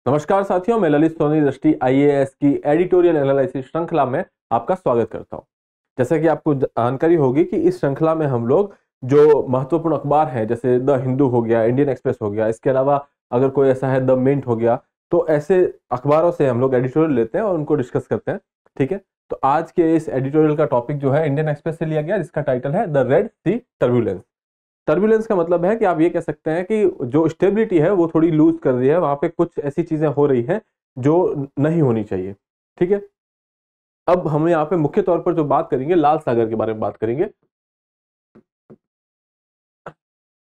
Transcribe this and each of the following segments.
नमस्कार साथियों, मैं ललित सोनी दृष्टि आईएएस की एडिटोरियल एनालिसिस श्रृंखला में आपका स्वागत करता हूं। जैसा कि आपको जानकारी होगी कि इस श्रृंखला में हम लोग जो महत्वपूर्ण अखबार हैं, जैसे द हिंदू हो गया, इंडियन एक्सप्रेस हो गया, इसके अलावा अगर कोई ऐसा है द मिंट हो गया, तो ऐसे अखबारों से हम लोग एडिटोरियल लेते हैं और उनको डिस्कस करते हैं। ठीक है, तो आज के इस एडिटोरियल का टॉपिक जो है इंडियन एक्सप्रेस से लिया गया, जिसका टाइटल है the Red Sea turbulence. Turbulence का मतलब है कि आप ये कह सकते हैं कि जो स्टेबिलिटी है वो थोड़ी लूज कर रही है, वहां पे कुछ ऐसी चीजें हो रही हैं जो नहीं होनी चाहिए। ठीक है, अब हम यहाँ पे मुख्य तौर पर जो बात करेंगे लाल सागर के बारे में बात करेंगे।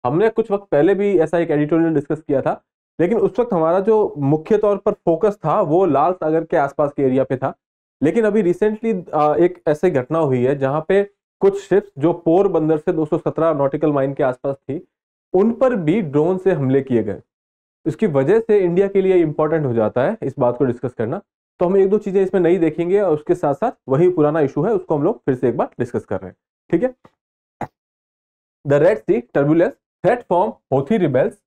हमने कुछ वक्त पहले भी ऐसा एक एडिटोरियल डिस्कस किया था, लेकिन उस वक्त हमारा जो मुख्य तौर पर फोकस था वो लाल सागर के आसपास के एरिया पे था। लेकिन अभी रिसेंटली एक ऐसी घटना हुई है जहां पे कुछ शिप्स जो पोरबंदर से 217 नॉटिकल माइल के आसपास थी, उन पर भी ड्रोन से हमले किए गए। इसकी वजह से इंडिया के लिए इंपॉर्टेंट हो जाता है इस बात को डिस्कस करना। तो हम एक दो चीजें इसमें नहीं देखेंगे और उसके साथ साथ वही पुराना इशू है उसको हम लोग फिर से एक बार डिस्कस कर रहे हैं। ठीक है, the Red Sea turbulence threat from Houthi rebels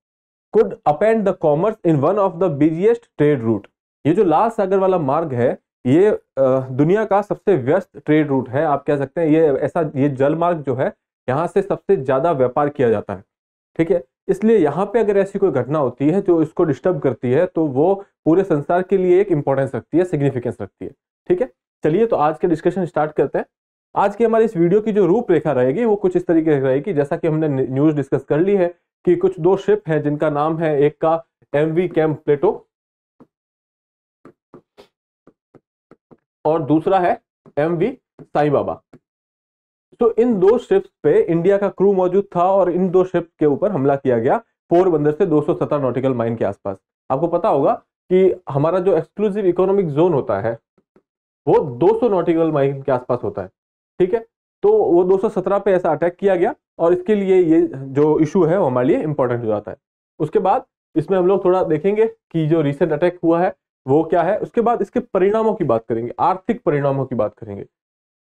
could upend the commerce in one of the busiest trade route। ये जो लाल सागर वाला मार्ग है, ये दुनिया का सबसे व्यस्त ट्रेड रूट है। आप कह सकते हैं ये जल मार्ग जो है, यहाँ से सबसे ज्यादा व्यापार किया जाता है। ठीक है, इसलिए यहाँ पे अगर ऐसी कोई घटना होती है जो इसको डिस्टर्ब करती है, तो वो पूरे संसार के लिए एक इंपॉर्टेंस रखती है, सिग्निफिकेंस रखती है। ठीक है, चलिए तो आज के डिस्कशन स्टार्ट करते हैं। आज की हमारी इस वीडियो की जो रूपरेखा रहेगी वो कुछ इस तरीके से रहेगी, जैसा कि हमने न्यूज डिस्कस कर ली है कि कुछ दो शिप हैं जिनका नाम है, एक का एमवी कैंप प्लेटो और दूसरा है एमवी साई बाबा। तो इन दो शिप्स पे इंडिया का क्रू मौजूद था और इन दो शिप के ऊपर हमला किया गया पोरबंदर से 217 नॉटिकल माइल के आसपास। आपको पता होगा कि हमारा जो एक्सक्लूसिव इकोनॉमिक जोन होता है वो 200 नॉटिकल माइल के आसपास होता है। ठीक है, तो वो 217 पे ऐसा अटैक किया गया और इसके लिए ये जो इशू है वो हमारे लिए इंपॉर्टेंट हो जाता है। उसके बाद इसमें हम लोग थोड़ा देखेंगे कि जो रिसेंट अटैक हुआ है वो क्या है। उसके बाद इसके परिणामों की बात करेंगे, आर्थिक परिणामों की बात करेंगे।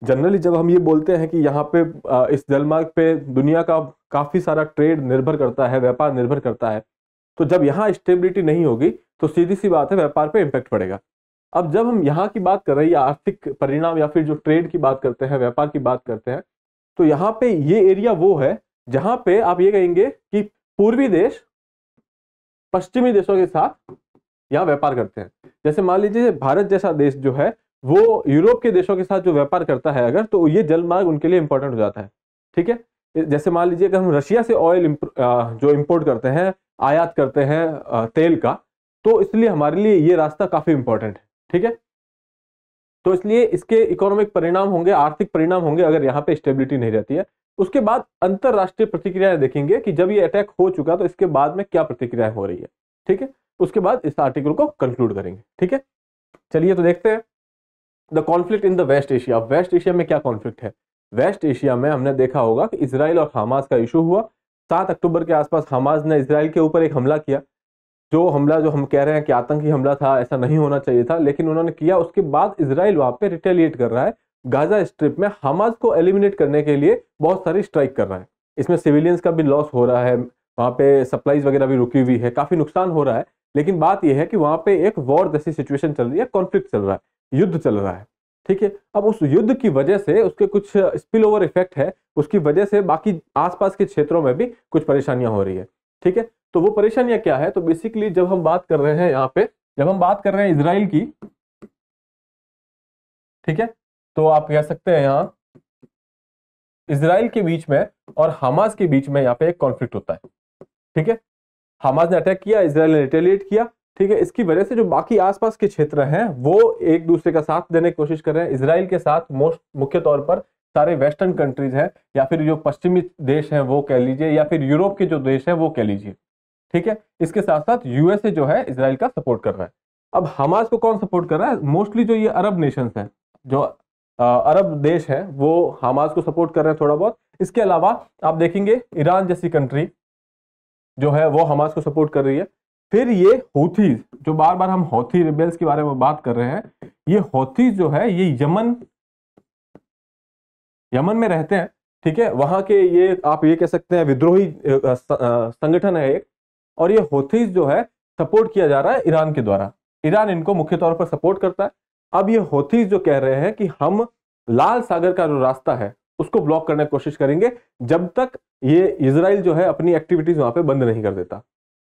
जनरली जब हम ये बोलते हैं कि यहाँ पे इस जलमार्ग पे दुनिया का काफी सारा ट्रेड निर्भर करता है, व्यापार निर्भर करता है, तो जब यहाँ स्टेबिलिटी नहीं होगी तो सीधी सी बात है व्यापार पे इम्पैक्ट पड़ेगा। अब जब हम यहाँ की बात कर रहे हैं, आर्थिक परिणाम या फिर जो ट्रेड की बात करते हैं, व्यापार की बात करते हैं, तो यहाँ पे ये एरिया वो है जहां पे आप ये कहेंगे कि पूर्वी देश पश्चिमी देशों के साथ यहाँ व्यापार करते हैं। जैसे मान लीजिए भारत जैसा देश जो है वो यूरोप के देशों के साथ जो व्यापार करता है अगर, तो ये जलमार्ग उनके लिए इंपॉर्टेंट हो जाता है। ठीक है, जैसे मान लीजिए अगर हम रशिया से ऑयल जो इंपोर्ट करते हैं, आयात करते हैं तेल का, तो इसलिए हमारे लिए ये रास्ता काफी इंपॉर्टेंट है। ठीक है, तो इसलिए इसके इकोनॉमिक परिणाम होंगे, आर्थिक परिणाम होंगे अगर यहाँ पे स्टेबिलिटी नहीं रहती है। उसके बाद अंतरराष्ट्रीय प्रतिक्रियाएं देखेंगे कि जब ये अटैक हो चुका तो इसके बाद में क्या प्रतिक्रियाएं हो रही है। ठीक है, उसके बाद इस आर्टिकल को कंक्लूड करेंगे। ठीक है, चलिए तो देखते हैं the conflict in the West Asia. West Asia में क्या कॉन्फ्लिक्ट है? वेस्ट एशिया में हमने देखा होगा कि इसराइल और हमास का इशू हुआ। 7 अक्टूबर के आसपास हमास ने इसराइल के ऊपर एक हमला किया। जो हमला जो हम कह रहे हैं कि आतंकी हमला था, ऐसा नहीं होना चाहिए था, लेकिन उन्होंने किया। उसके बाद इसराइल वहां पे रिटेलिएट कर रहा है। गाजा स्ट्रिप में हमास को एलिमिनेट करने के लिए बहुत सारी स्ट्राइक कर रहा है। इसमें सिविलियंस का भी लॉस हो रहा है, वहां पे सप्लाईज वगैरह भी रुकी हुई है, काफी नुकसान हो रहा है। लेकिन बात यह है कि वहां पे एक वॉर जैसी सिचुएशन चल रही है, कॉन्फ्लिक्ट चल रहा है, युद्ध चल रहा है। ठीक है, अब उस युद्ध की वजह से उसके कुछ स्पिल ओवर इफेक्ट है, उसकी वजह से बाकी आसपास के क्षेत्रों में भी कुछ परेशानियां हो रही है। ठीक है, तो वो परेशानियां क्या है? तो बेसिकली जब हम बात कर रहे हैं यहाँ पे, जब हम बात कर रहे हैं इसराइल की, ठीक है, तो आप कह सकते हैं यहाँ इसराइल के बीच में और हमास के बीच में यहाँ पे एक कॉन्फ्लिक्ट होता है। ठीक है, हमास ने अटैक किया, इसराइल ने रिटेलिएट किया। ठीक है, इसकी वजह से जो बाकी आसपास के क्षेत्र हैं वो एक दूसरे का साथ देने की कोशिश कर रहे हैं। इसराइल के साथ मुख्य तौर पर सारे वेस्टर्न कंट्रीज हैं, या फिर जो पश्चिमी देश हैं वो कह लीजिए, या फिर यूरोप के जो देश हैं वो कह लीजिए। ठीक है, इसके साथ साथ यूएसए जो है इसराइल का सपोर्ट कर रहा है। अब हमास को कौन सपोर्ट कर रहा है? मोस्टली जो ये अरब नेशंस हैं, जो अरब देश हैं, वो हमास को सपोर्ट कर रहे हैं थोड़ा बहुत। इसके अलावा आप देखेंगे ईरान जैसी कंट्री जो है वो हमास को सपोर्ट कर रही है। फिर ये हूथीज, जो बार बार हम हौथी रिबेल्स के बारे में बात कर रहे हैं, ये हौथीज जो है ये यमन में रहते हैं। ठीक है, वहां के ये आप ये कह सकते हैं विद्रोही संगठन है एक। और ये हौथीज जो है सपोर्ट किया जा रहा है ईरान के द्वारा। ईरान इनको मुख्य तौर पर सपोर्ट करता है। अब ये हौथीज जो कह रहे हैं कि हम लाल सागर का जो रास्ता है उसको ब्लॉक करने की कोशिश करेंगे जब तक ये इजराइल जो है अपनी एक्टिविटीज वहां पे बंद नहीं कर देता।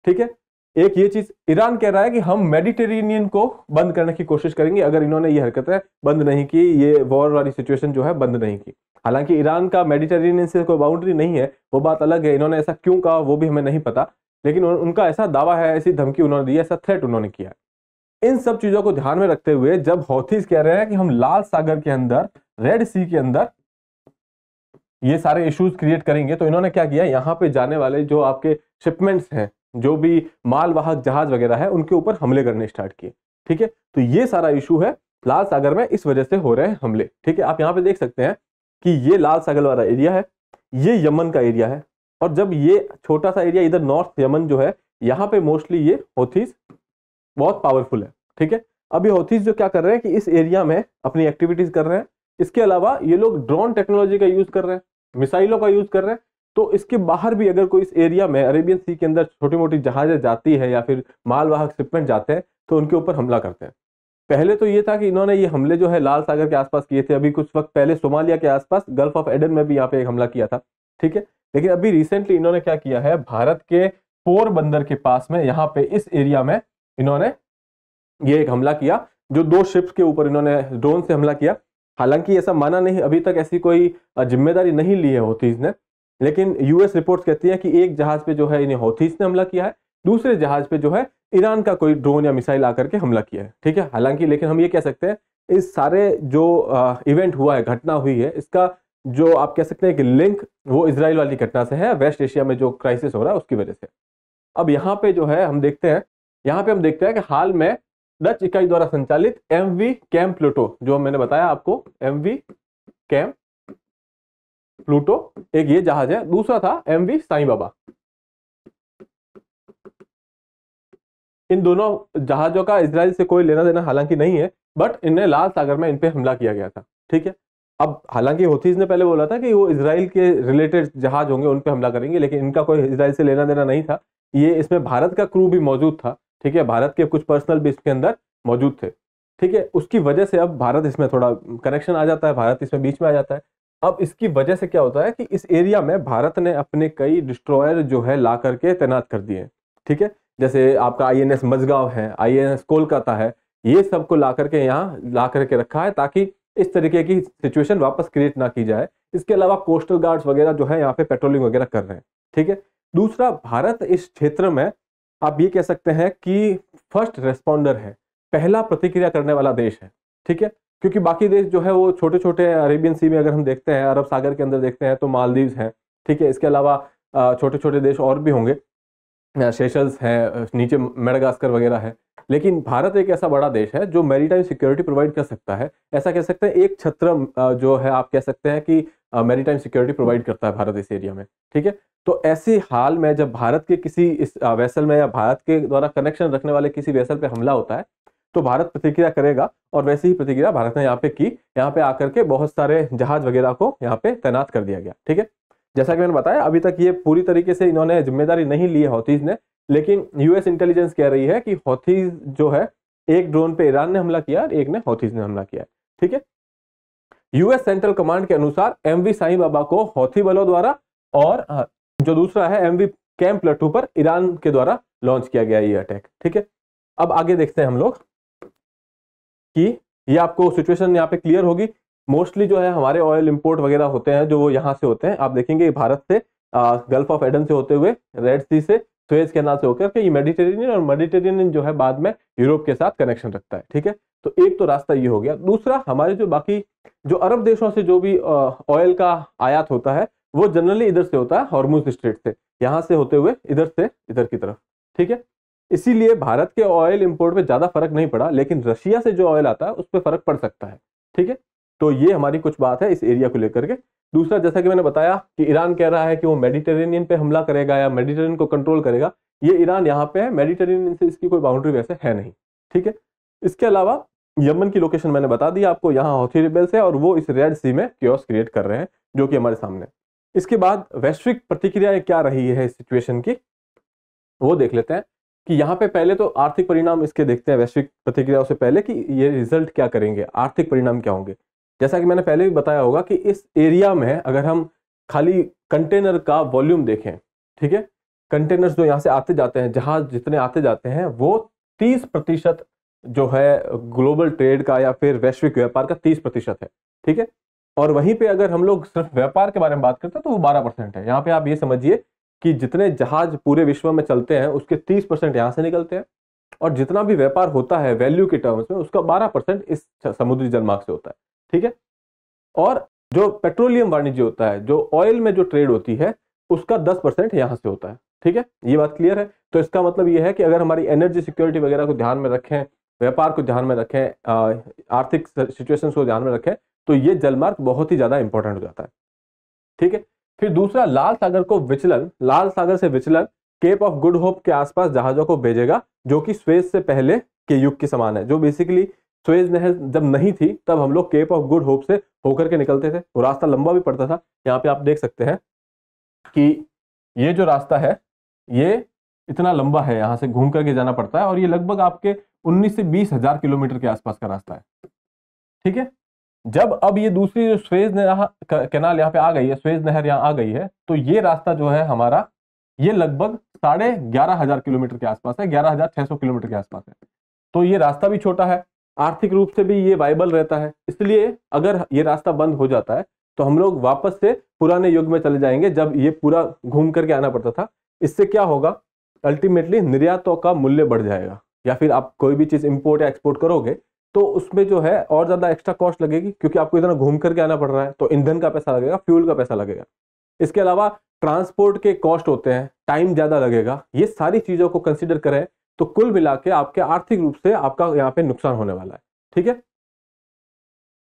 ठीक है, एक ये चीज ईरान कह रहा है कि हम मेडिटेरेनियन को बंद करने की कोशिश करेंगे अगर इन्होंने ये हरकतें बंद नहीं की, ये वॉर वाली सिचुएशन जो है बंद नहीं की। हालांकि ईरान का मेडिटेरेनियन से कोई बाउंड्री नहीं है, वो बात अलग है, इन्होंने ऐसा क्यों कहा वो भी हमें नहीं पता, लेकिन उनका ऐसा दावा है, ऐसी धमकी उन्होंने दी है, ऐसा थ्रेट उन्होंने किया है। इन सब चीजों को ध्यान में रखते हुए जब हौथीज कह रहे हैं कि हम लाल सागर के अंदर, रेड सी के अंदर ये सारे इश्यूज क्रिएट करेंगे, तो इन्होंने क्या किया, यहाँ पे जाने वाले जो आपके शिपमेंट्स हैं, जो भी मालवाहक जहाज वगैरह है, उनके ऊपर हमले करने स्टार्ट किए। ठीक है, तो ये सारा इशू है लाल सागर में, इस वजह से हो रहे हैं हमले। ठीक है, आप यहाँ पे देख सकते हैं कि ये लाल सागर वाला एरिया है, ये यमन का एरिया है, और जब ये छोटा सा एरिया इधर नॉर्थ यमन जो है, यहाँ पे मोस्टली ये हौथीज बहुत पावरफुल है। ठीक है, अब ये हौथीज जो क्या कर रहे हैं कि इस एरिया में अपनी एक्टिविटीज कर रहे हैं। इसके अलावा ये लोग ड्रोन टेक्नोलॉजी का यूज कर रहे हैं, मिसाइलों का यूज कर रहे हैं। तो इसके बाहर भी अगर कोई इस एरिया में अरेबियन सी के अंदर छोटी मोटी जहाजें जाती है या फिर मालवाहक शिपमेंट जाते हैं तो उनके ऊपर हमला करते हैं। पहले तो ये था कि इन्होंने ये हमले जो है लाल सागर के आसपास किए थे, अभी कुछ वक्त पहले सोमालिया के आसपास गल्फ ऑफ एडन में भी यहाँ पे एक हमला किया था। ठीक है, लेकिन अभी रिसेंटली इन्होंने क्या किया है, भारत के पोरबंदर के पास में यहाँ पे इस एरिया में इन्होंने ये एक हमला किया, जो 2 शिप्स के ऊपर इन्होंने ड्रोन से हमला किया। हालांकि ऐसा माना नहीं, अभी तक ऐसी कोई जिम्मेदारी नहीं ली है हौथीज ने, लेकिन यूएस रिपोर्ट्स कहती है कि एक जहाज पे जो है इन्हें हौथीज ने हमला किया है, दूसरे जहाज पे जो है ईरान का कोई ड्रोन या मिसाइल आकर के हमला किया है। ठीक है, हालांकि लेकिन हम ये कह सकते हैं इस सारे जो इवेंट हुआ है, घटना हुई है, इसका जो आप कह सकते हैं कि लिंक वो इजराइल वाली घटना से है, वेस्ट एशिया में जो क्राइसिस हो रहा है उसकी वजह से। अब यहाँ पे जो है हम देखते हैं, यहाँ पे हम देखते हैं कि हाल में डच इकाई द्वारा संचालित एमवी कैम प्लूटो, जो मैंने बताया आपको, एमवी कैम प्लूटो एक ये जहाज है, दूसरा था एमवी साईं बाबा। इन दोनों जहाजों का इजराइल से कोई लेना देना हालांकि नहीं है, बट इन्हें लाल सागर में इन पे हमला किया गया था। ठीक है, अब हालांकि हौथीज ने पहले बोला था कि वो इजराइल के रिलेटेड जहाज होंगे उन पे हमला करेंगे, लेकिन इनका कोई इजराइल से लेना देना नहीं था। ये इसमें भारत का क्रू भी मौजूद था। ठीक है, भारत के कुछ पर्सनल भी इसके अंदर मौजूद थे। ठीक है, उसकी वजह से अब भारत इसमें थोड़ा कनेक्शन आ जाता है, भारत इसमें बीच में आ जाता है। अब इसकी वजह से क्या होता है कि इस एरिया में भारत ने अपने कई डिस्ट्रॉयर जो है ला करके तैनात कर दिए। ठीक है, जैसे आपका आईएनएस मझगांव है, आईएनएस कोलकाता है, ये सबको ला करके यहाँ ला करके रखा है ताकि इस तरीके की सिचुएशन वापस क्रिएट ना की जाए। इसके अलावा कोस्टल गार्ड्स वगैरह जो है यहाँ पे पेट्रोलिंग वगैरह कर रहे हैं। ठीक है, दूसरा, भारत इस क्षेत्र में आप ये कह सकते हैं कि फर्स्ट रेस्पॉन्डर है, पहला प्रतिक्रिया करने वाला देश है। ठीक है, क्योंकि बाकी देश जो है वो छोटे छोटे, अरेबियन सी में अगर हम देखते हैं, अरब सागर के अंदर देखते हैं तो मालदीव्स हैं। ठीक है, इसके अलावा छोटे छोटे देश और भी होंगे, सेशल्स है, नीचे मेडागास्कर वगैरह है। लेकिन भारत एक ऐसा बड़ा देश है जो मैरीटाइम सिक्योरिटी प्रोवाइड कर सकता है। ऐसा कह सकते हैं एक छत्र जो है, आप कह सकते हैं कि मैरीटाइम सिक्योरिटी प्रोवाइड करता है भारत इस एरिया में। ठीक है, तो ऐसे हाल में जब भारत के किसी इस वेसल में या भारत के द्वारा कनेक्शन रखने वाले किसी वेसल पे हमला होता है तो भारत प्रतिक्रिया करेगा, और वैसी ही प्रतिक्रिया भारत ने यहाँ पे की। यहाँ पे आकर के बहुत सारे जहाज वगैरह को यहाँ पे तैनात कर दिया गया। ठीक है, जैसा कि मैंने बताया, अभी तक ये पूरी तरीके से इन्होंने जिम्मेदारी नहीं ली है हौथीज ने, लेकिन यूएस इंटेलिजेंस कह रही है कि हौथीज जो है, एक ड्रोन पे ईरान ने हमला किया और एक ने हौथीज ने हमला किया। ठीक है, यूएस सेंट्रल कमांड के अनुसार एमवी साईं बाबा को हौथी बलों द्वारा और जो दूसरा है एमवी कैम प्लूटो पर ईरान के द्वारा लॉन्च किया गया ये अटैक। ठीक है, अब आगे देखते हैं हम लोग कि ये आपको सिचुएशन यहाँ पे क्लियर होगी। मोस्टली जो है हमारे ऑयल इंपोर्ट वगैरह होते हैं जो वो यहाँ से होते हैं, आप देखेंगे भारत से गल्फ ऑफ एडन से होते हुए, रेड सी से, सुएज कैनाल से होकर के ये मेडिटेरेनियन, और मेडिटेरेनियन जो है बाद में यूरोप के साथ कनेक्शन रखता है। ठीक है, तो एक तो रास्ता ये हो गया। दूसरा, हमारे जो बाकी जो अरब देशों से जो भी ऑयल का आयात होता है वो जनरली इधर से होता है, हॉर्मुज स्ट्रेट से, यहाँ से होते हुए इधर से इधर की तरफ। ठीक है, इसीलिए भारत के ऑयल इंपोर्ट पे ज्यादा फर्क नहीं पड़ा, लेकिन रशिया से जो ऑयल आता है उस पर फर्क पड़ सकता है। ठीक है, तो ये हमारी कुछ बात है इस एरिया को लेकर के। दूसरा, जैसा कि मैंने बताया कि ईरान कह रहा है कि वो मेडिटेरेनियन पे हमला करेगा या मेडिटेरेनियन को कंट्रोल करेगा। ये ईरान यहाँ पे है, मेडिटेरेनियन से इसकी कोई बाउंड्री वैसे है नहीं। ठीक है, इसके अलावा यमन की लोकेशन मैंने बता दी आपको, यहाँ हौथी रिबेल्स है और वो इस रेड सी में क्योस क्रिएट कर रहे हैं जो कि हमारे सामने। इसके बाद वैश्विक प्रतिक्रिया क्या रही है इस सिचुएशन की, वो देख लेते हैं। कि यहाँ पे पहले तो आर्थिक परिणाम इसके देखते हैं वैश्विक प्रतिक्रियाओं से पहले कि ये रिजल्ट क्या करेंगे, आर्थिक परिणाम क्या होंगे। जैसा कि मैंने पहले भी बताया होगा कि इस एरिया में अगर हम खाली कंटेनर का वॉल्यूम देखें, ठीक है, कंटेनर्स जो यहाँ से आते जाते हैं, जहाज जितने आते जाते हैं, वो 30% जो है ग्लोबल ट्रेड का या फिर वैश्विक व्यापार का 30% है, ठीक है। और वहीं पे अगर हम लोग सिर्फ व्यापार के बारे में बात करते हैं तो वो 12% है। यहाँ पे आप ये समझिए कि जितने जहाज पूरे विश्व में चलते हैं उसके 30% यहाँ से निकलते हैं, और जितना भी व्यापार होता है वैल्यू के टर्म्स में उसका 12% इस समुद्री जलमार्ग से होता है, ठीक है। और जो पेट्रोलियम वाणिज्य होता है, जो ऑयल में जो ट्रेड होती है, उसका 10% यहाँ से होता है, ठीक है। ये बात क्लियर है। तो इसका मतलब ये है कि अगर हमारी एनर्जी सिक्योरिटी वगैरह को ध्यान में रखें, व्यापार को ध्यान में रखें, आर्थिक सिचुएशंस को ध्यान में रखें, तो ये जलमार्ग बहुत ही ज्यादा इंपॉर्टेंट हो जाता है, ठीक है। फिर दूसरा, लाल सागर को विचलन, लाल सागर से विचलन केप ऑफ गुड होप के आसपास जहाजों को भेजेगा, जो कि स्वेज से पहले के युग के समान है। जो बेसिकली स्वेज नहर जब नहीं थी तब हम लोग केप ऑफ गुड होप से होकर के निकलते थे। वो रास्ता लंबा भी पड़ता था। यहाँ पे आप देख सकते हैं कि ये जो रास्ता है ये इतना लंबा है, यहाँ से घूम करके जाना पड़ता है, और ये लगभग आपके 19 से 20 हजार किलोमीटर के आसपास का रास्ता है, ठीक है। जब अब ये दूसरी जो स्वेज कैनाल यहाँ पे आ गई है, स्वेज नहर यहाँ आ गई है, तो ये रास्ता जो है हमारा, ये लगभग 11,500 किलोमीटर के आसपास है, 11,600 किलोमीटर के आसपास है। तो ये रास्ता भी छोटा है, आर्थिक रूप से भी ये वायबल रहता है। इसलिए अगर ये रास्ता बंद हो जाता है तो हम लोग वापस से पुराने युग में चले जाएंगे, जब ये पूरा घूम करके आना पड़ता था। इससे क्या होगा, अल्टीमेटली निर्यातों का मूल्य बढ़ जाएगा, या फिर आप कोई भी चीज इंपोर्ट या एक्सपोर्ट करोगे तो उसमें जो है और ज्यादा एक्स्ट्रा कॉस्ट लगेगी, क्योंकि आपको इतना घूम करके आना पड़ रहा है। तो ईंधन का पैसा लगेगा, फ्यूल का पैसा लगेगा, इसके अलावा ट्रांसपोर्ट के कॉस्ट होते हैं, टाइम ज्यादा लगेगा। ये सारी चीजों को कंसिडर करें तो कुल मिला के आपके आर्थिक रूप से आपका यहाँ पे नुकसान होने वाला है, ठीक है।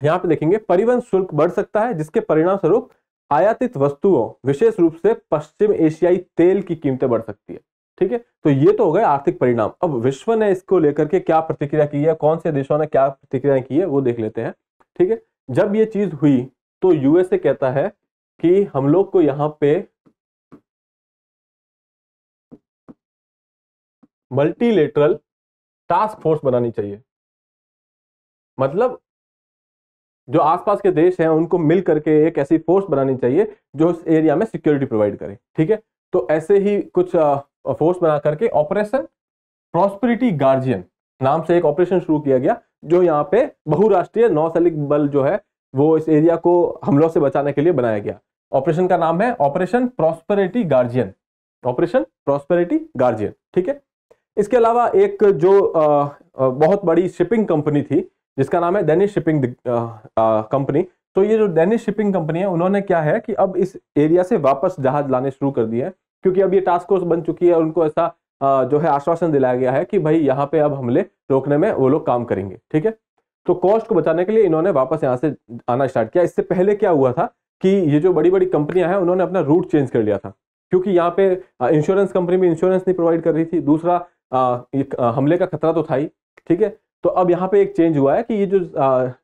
यहाँ पे देखेंगे परिवहन शुल्क बढ़ सकता है, जिसके परिणाम स्वरूप आयातित वस्तुओं, विशेष रूप से पश्चिम एशियाई तेल की कीमतें बढ़ सकती है, ठीक है। तो ये तो हो गए आर्थिक परिणाम। अब विश्व ने इसको लेकर के क्या प्रतिक्रिया की है, कौन से देशों ने क्या प्रतिक्रिया की है, वो देख लेते हैं, ठीक है। जब ये चीज हुई तो यूएसए कहता है कि हम लोग को यहाँ पे मल्टीलेटरल टास्क फोर्स बनानी चाहिए। मतलब जो आसपास के देश हैं उनको मिल करके एक ऐसी फोर्स बनानी चाहिए जो इस एरिया में सिक्योरिटी प्रोवाइड करे, ठीक है। तो ऐसे ही कुछ फोर्स बना करके ऑपरेशन प्रॉस्पेरिटी गार्जियन नाम से एक ऑपरेशन शुरू किया गया, जो यहाँ पे बहुराष्ट्रीय नौसैनिक बल जो है वो इस एरिया को हमलों से बचाने के लिए बनाया गया। ऑपरेशन का नाम है operation prosperity guardian, operation prosperity guardian, ठीक है। इसके अलावा एक जो बहुत बड़ी शिपिंग कंपनी थी जिसका नाम है डेनिश शिपिंग कंपनी। तो ये जो डेनिश शिपिंग कंपनी है, उन्होंने क्या है कि अब इस एरिया से वापस जहाज लाने शुरू कर दिए हैं, क्योंकि अब ये टास्क फोर्स बन चुकी है और उनको ऐसा जो है आश्वासन दिलाया गया है कि भाई यहाँ पे अब हमले रोकने में वो लोग काम करेंगे, ठीक है। तो कॉस्ट को बचाने के लिए इन्होंने वापस यहाँ से आना स्टार्ट किया। इससे पहले क्या हुआ था कि ये जो बड़ी बड़ी कंपनियां हैं उन्होंने अपना रूट चेंज कर लिया था, क्योंकि यहाँ पे इंश्योरेंस कंपनी भी इंश्योरेंस नहीं प्रोवाइड कर रही थी, दूसरा हमले का खतरा तो था ही, ठीक है। तो अब यहाँ पे एक चेंज हुआ है कि ये जो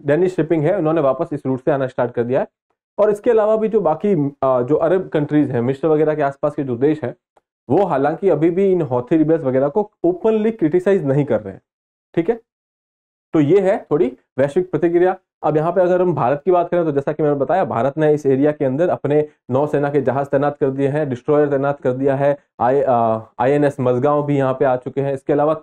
डेनिश शिपिंग है उन्होंने वापस इस रूट से आना स्टार्ट कर दिया है। और इसके अलावा भी जो बाकी जो अरब कंट्रीज हैं, मिस्र वगैरह के आसपास के जो देश हैं, वो हालांकि अभी भी इन हौथी रिबेल्स वगैरह को ओपनली क्रिटिसाइज नहीं कर रहे हैं, ठीक है। तो ये है थोड़ी वैश्विक प्रतिक्रिया। अब यहाँ पे अगर हम भारत की बात करें तो जैसा कि मैंने बताया, भारत ने इस एरिया के अंदर अपने नौसेना के जहाज तैनात कर दिए हैं, डिस्ट्रॉयर तैनात कर दिया है, INS मजगांव भी यहाँ पे आ चुके हैं। इसके अलावा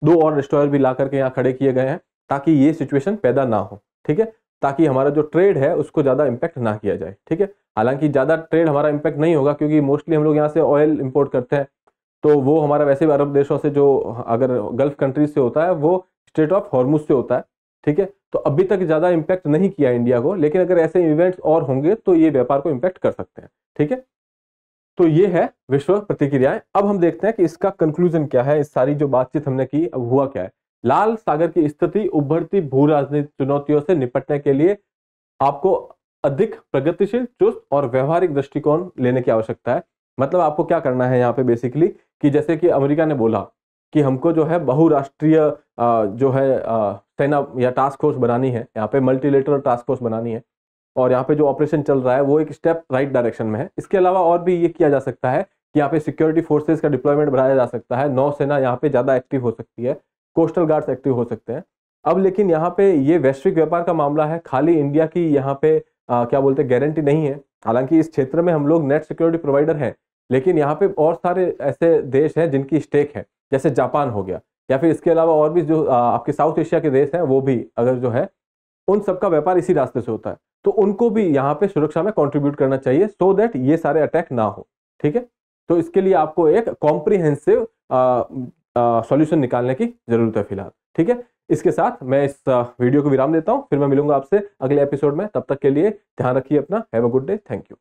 2 और डिस्ट्रॉयर भी ला करके यहाँ खड़े किए गए हैं, ताकि ये सिचुएशन पैदा ना हो, ठीक है, ताकि हमारा जो ट्रेड है उसको ज्यादा इंपैक्ट ना किया जाए, ठीक है। हालांकि ज्यादा ट्रेड हमारा इंपैक्ट नहीं होगा, क्योंकि मोस्टली हम लोग यहाँ से ऑयल इंपोर्ट करते हैं, तो वो हमारा वैसे भी अरब देशों से, जो अगर गल्फ कंट्रीज से होता है वो स्ट्रेट ऑफ हॉर्मुज से होता है, ठीक है। तो अभी तक ज्यादा इंपैक्ट नहीं किया इंडिया को, लेकिन अगर ऐसे इवेंट्स और होंगे तो ये व्यापार को इंपैक्ट कर सकते हैं, ठीक है। तो ये है विश्व प्रतिक्रियाएं। अब हम देखते हैं कि इसका कंक्लूजन क्या है, इस सारी जो बातचीत हमने की अब हुआ क्या है। लाल सागर की स्थिति उभरती भू राजनीतिक चुनौतियों से निपटने के लिए आपको अधिक प्रगतिशील, चुस्त और व्यवहारिक दृष्टिकोण लेने की आवश्यकता है। मतलब आपको क्या करना है यहाँ पे बेसिकली, कि जैसे कि अमेरिका ने बोला कि हमको जो है बहुराष्ट्रीय जो है सेना या टास्क फोर्स बनानी है, यहाँ पे मल्टीलेटरल टास्क फोर्स बनानी है, और यहाँ पे जो ऑपरेशन चल रहा है वो एक स्टेप राइट डायरेक्शन में है। इसके अलावा और भी ये किया जा सकता है कि यहाँ पे सिक्योरिटी फोर्सेस का डिप्लॉयमेंट बढ़ाया जा सकता है, नौसेना यहाँ पे ज़्यादा एक्टिव हो सकती है, कोस्टल गार्ड्स एक्टिव हो सकते हैं। अब लेकिन यहाँ पे ये वैश्विक व्यापार का मामला है, खाली इंडिया की यहाँ पे क्या बोलते हैं गारंटी नहीं है। हालांकि इस क्षेत्र में हम लोग नेट सिक्योरिटी प्रोवाइडर हैं, लेकिन यहाँ पे और सारे ऐसे देश हैं जिनकी स्टेक है, जैसे जापान हो गया, या फिर इसके अलावा और भी जो आपके साउथ एशिया के देश हैं वो भी अगर जो है, उन सबका व्यापार इसी रास्ते से होता है, तो उनको भी यहाँ पे सुरक्षा में कंट्रीब्यूट करना चाहिए, सो दैट ये सारे अटैक ना हो। ठीक है, तो इसके लिए आपको एक कॉम्प्रिहेंसिव सॉल्यूशन निकालने की जरूरत है फिलहाल। ठीक है, इसके साथ मैं इस वीडियो को विराम देता हूं, फिर मैं मिलूंगा आपसे अगले एपिसोड में। तब तक के लिए ध्यान रखिए अपना। Have a good day, thank you.